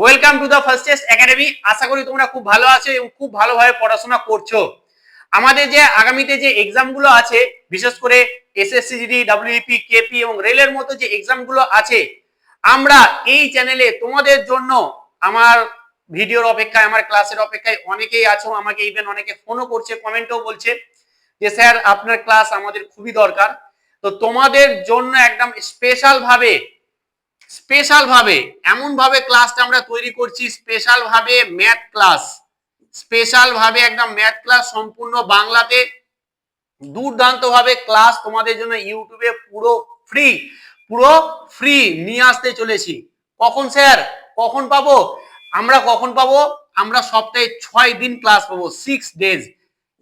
Welcome to the first test academy. আশা করি তোমরা খুব ভালো আছো এবং খুব ভালোভাবে পড়াশোনা করছো। আমাদের যে আগামীতে যে এক্সামগুলো আছে, বিশেষ করে এসএসসি জিডি, ডাব্লিউপি, কেপি এবং রেলের মতো যে এক্সামগুলো আছে, আমরা এই চ্যানেলে তোমাদের জন্য আমার ভিডিওর অপেক্ষায়, আমার ক্লাসের অপেক্ষায় অনেকেই আছো। আমাকে ইভেন অনেকে ফোনও করছে, কমেন্টও বলছে যে স্যার আপনার ক্লাস আমাদের খুবই দরকার। তো তোমাদের জন্য একদম স্পেশাল ভাবে এমন ভাবে ক্লাসটা আমরা তৈরি করছি, স্পেশাল ভাবে একদম ম্যাথ ক্লাস সম্পূর্ণ বাংলাতে দুর্দান্ত ভাবে ক্লাস তোমাদের জন্য ইউটিউবে পুরো ফ্রি নিয়ে আসতে চলেছি। কখন স্যার, কখন পাবো আমরা সপ্তাহে 6 দিন ক্লাস পাবো, 6 days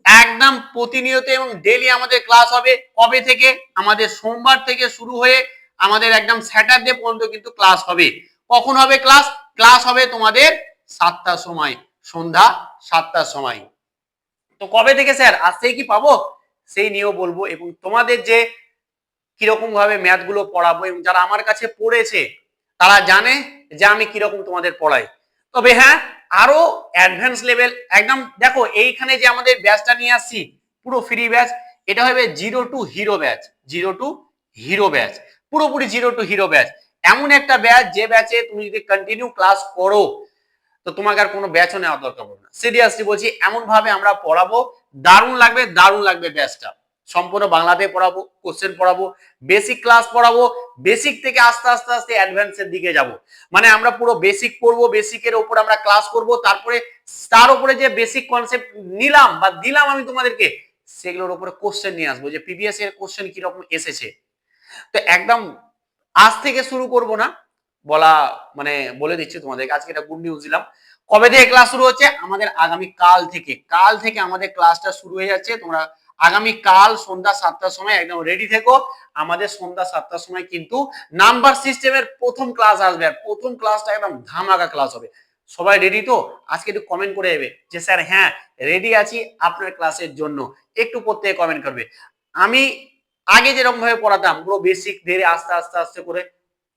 একদম প্রতিনিয়ত এবং ডেইলি আমাদের ক্লাস হবে। কবে থেকে? আমাদের সোমবার থেকে শুরু হয়ে আমাদের একদম স্যাটারডে পর্যন্ত কিন্তু ক্লাস হবে। কখন হবে ক্লাস? ক্লাস হবে তোমাদের 7টার সময়, সন্ধ্যা 7টার সময়। তো কবে থেকে স্যার? আজকেই কি পাবো? সেই নিয়েও বলবো এবং তোমাদের যে কিরকম ভাবে ম্যাথ গুলো পড়াবো, এবং যারা আমার কাছে পড়েছে তারা জানে যে আমি কিরকম তোমাদের পড়াই। তবে হ্যাঁ, আরো অ্যাডভান্স লেভেল একদম দেখো, এইখানে যে আমাদের ব্যাচটা নিয়ে আসছি পুরো ফ্রি ব্যাচ, এটা হবে জিরো টু হিরো ব্যাচ, পুরোপুরি জিরো টু হিরো ব্যাচ। এমন একটা ব্যাচ যে ব্যাচে তুমি যদি কন্টিনিউ ক্লাস করো তো তোমাকে আর কোনো ব্যাচও নেওয়ার দরকার পড়বে না। সিরিয়াসলি বলছি, এমন ভাবে আমরা পড়াবো, দারুণ লাগবে ব্যাচটা। সম্পূর্ণ বাংলাতে পড়াবো, কোশ্চেন পড়াবো, বেসিক ক্লাস পড়াবো, বেসিক থেকে আস্তে আস্তে অ্যাডভান্সের দিকে যাব। মানে আমরা পুরো বেসিক পড়বো, বেসিকের উপর আমরা ক্লাস করব, তারপরে তার উপরে যে বেসিক কনসেপ্ট নিলাম বা দিলাম আমি তোমাদেরকে, সেগুলোর উপরে কোশ্চেন নিয়ে আসবো যে প্রিভিয়াস ইয়ার কোশ্চেন কিরকম এসেছে। তো একদম আজ থেকে শুরু করব না বলা, মানে বলে দিচ্ছি তোমাদেরকে, আজকে এটা গুড নিউজ দিলাম। কবে থেকে ক্লাস শুরু হচ্ছে? আমাদের আগামী কাল থেকে আমাদের ক্লাসটা শুরু হয়ে যাচ্ছে। তোমরা আগামী কাল সন্ধ্যা 7টার সময় একদম রেডি থেকো। আমাদের সন্ধ্যা 7টার সময় কিন্তু নাম্বার সিস্টেমের প্রথম ক্লাস আসবে, আর প্রথম ক্লাসটা একদম ধামাকা ক্লাস হবে। সবাই রেডি তো? আজকে একটু কমেন্ট করে দেবে যে স্যার হ্যাঁ রেডি আছি আপনার ক্লাসের জন্য। একটু প্রত্যেকে কমেন্ট করবে। আমি আগে যেরকম ভাবে পড়াতাম পুরো বেসিক ধীরে আস্তে করে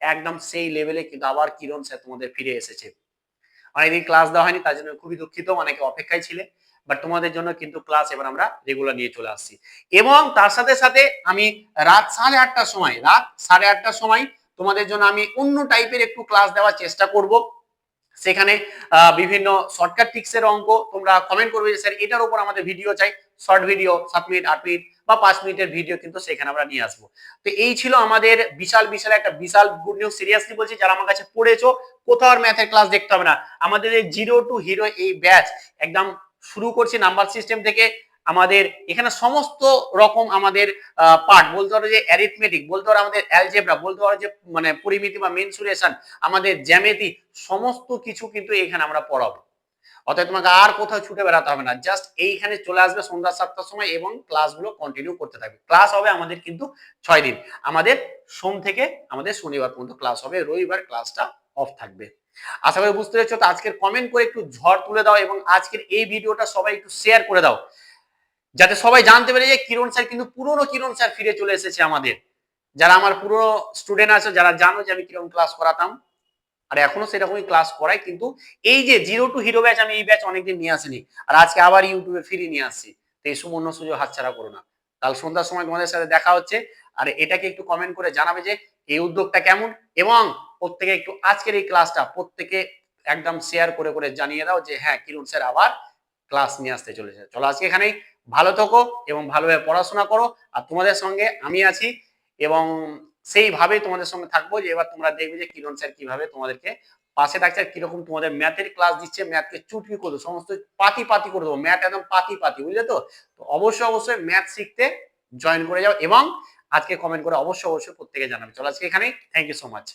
একদম সেই লেভেলে কিন্তু আবার কিরণ স্যার তোমাদের ফিরে এসেছে। অনেকদিন ক্লাস দেওয়া হয়নি, তার জন্য খুবই দুঃখিত, অনেকে অপেক্ষায় ছিলে। বাট তোমাদের জন্য কিন্তু ক্লাস এবার আমরা রেগুলার নিয়ে চলে আসছি। এবং তার সাথে আমি রাত 8:30টার সময় তোমাদের জন্য আমি অন্য টাইপের একটু ক্লাস দেওয়ার চেষ্টা করব। সেখানে বিভিন্ন শর্টকাট ট্রিক্সের অঙ্ক তোমরা কমেন্ট করবে যে স্যার এটার উপর আমাদের ভিডিও চাই, শর্ট ভিডিও 7 মিনিট, 8 মিনিট বা 5 মিনিটের ভিডিও কিন্তু সেখানে আমরা নিয়ে আসবো। তো এই ছিল আমাদের বিশাল গুড নিউজ। সিরিয়াসলি বলছি, যারা আমার কাছে পড়েছো কোথাও আর ম্যাথের ক্লাস দেখতে হবে না। আমাদের এই জিরো টু হিরো এই ব্যাচ একদম শুরু করছি নাম্বার সিস্টেম থেকে। আমাদের এখানে সমস্ত রকম আমাদের পার্ট, বলতে পারো যে অ্যারিথমেটিক, বলতে পারো আমাদের অ্যালজেব্রা, বলতে পারো যে মানে পরিমিতি বা মেনসুরেশন, আমাদের জ্যামিতি, সমস্ত কিছু কিন্তু এখানে আমরা পড়াবো। অতএব তোমাকে আর কোথাও ছুটে বেড়াতে হবে না, জাস্ট এইখানে চলে আসবে সন্ধ্যা 7টার সময় এবং ক্লাসগুলো কন্টিনিউ করতে থাকবে। ক্লাস হবে আমাদের কিন্তু 6 দিন। আমাদের সোম থেকে আমাদের শনিবার পর্যন্ত ক্লাস হবে, রবিবার ক্লাসটা অফ থাকবে। আশা করি বুঝতে পেরেছো। তো আজকের কমেন্ট করে একটু ঝড় তুলে দাও এবং আজকের এই ভিডিওটা সবাই একটু শেয়ার করে দাও, যাতে সবাই জানতে পারে যে কিরণ স্যার কিন্তু পুরনো কিরণ স্যার ফিরে চলে এসেছে আমাদের। যারা আমার পুরনো স্টুডেন্ট আছে, যারা জানো যে আমি কিরকম ক্লাস করাতাম আর এখনো সেরকমই ক্লাস করাই, কিন্তু এই যে জিরো টু হিরো ব্যাচ, আমি এই ব্যাচ অনেকদিন নিয়ে আসিনি, আর আজকে আবার ইউটিউবে ফিরিয়ে নিয়ে আসছি। তো এই সুবর্ণ সুযোগ হাতছাড়া করো না। কাল সন্ধ্যার সময় তোমাদের সাথে দেখা হচ্ছে। আর এটাকে একটু কমেন্ট করে জানাবে যে এই উদ্যোগটা কেমন, এবং প্রত্যেকে একটু আজকের এই ক্লাসটা প্রত্যেকে একদম শেয়ার করে জানিয়ে দাও যে হ্যাঁ কিরণ স্যার আবার ক্লাস নিয়ে আসতে চলেছে। চলো আজকে এখানেই, ভালো থাকো এবং ভালোভাবে পড়াশোনা করো। আর তোমাদের সঙ্গে আমি আছি এবং সেইভাবেই তোমাদের সঙ্গে থাকবো, যে এবার তোমরা দেখবে যে কিরণ স্যার কিভাবে তোমাদেরকে পাশে থাকছে, কিরকম তোমাদের ম্যাথের ক্লাস দিচ্ছে, ম্যাথকে চুটকি করে দেবো, সমস্ত পাতি করে দেবো, ম্যাথ একদম পাতি বুঝলে তো? তো অবশ্যই ম্যাথ শিখতে জয়েন করে যাও এবং আজকে কমেন্ট করে অবশ্যই প্রত্যেকে জানাবে। চলো আজকে এখানেই, থ্যাংক ইউ সো মাচ।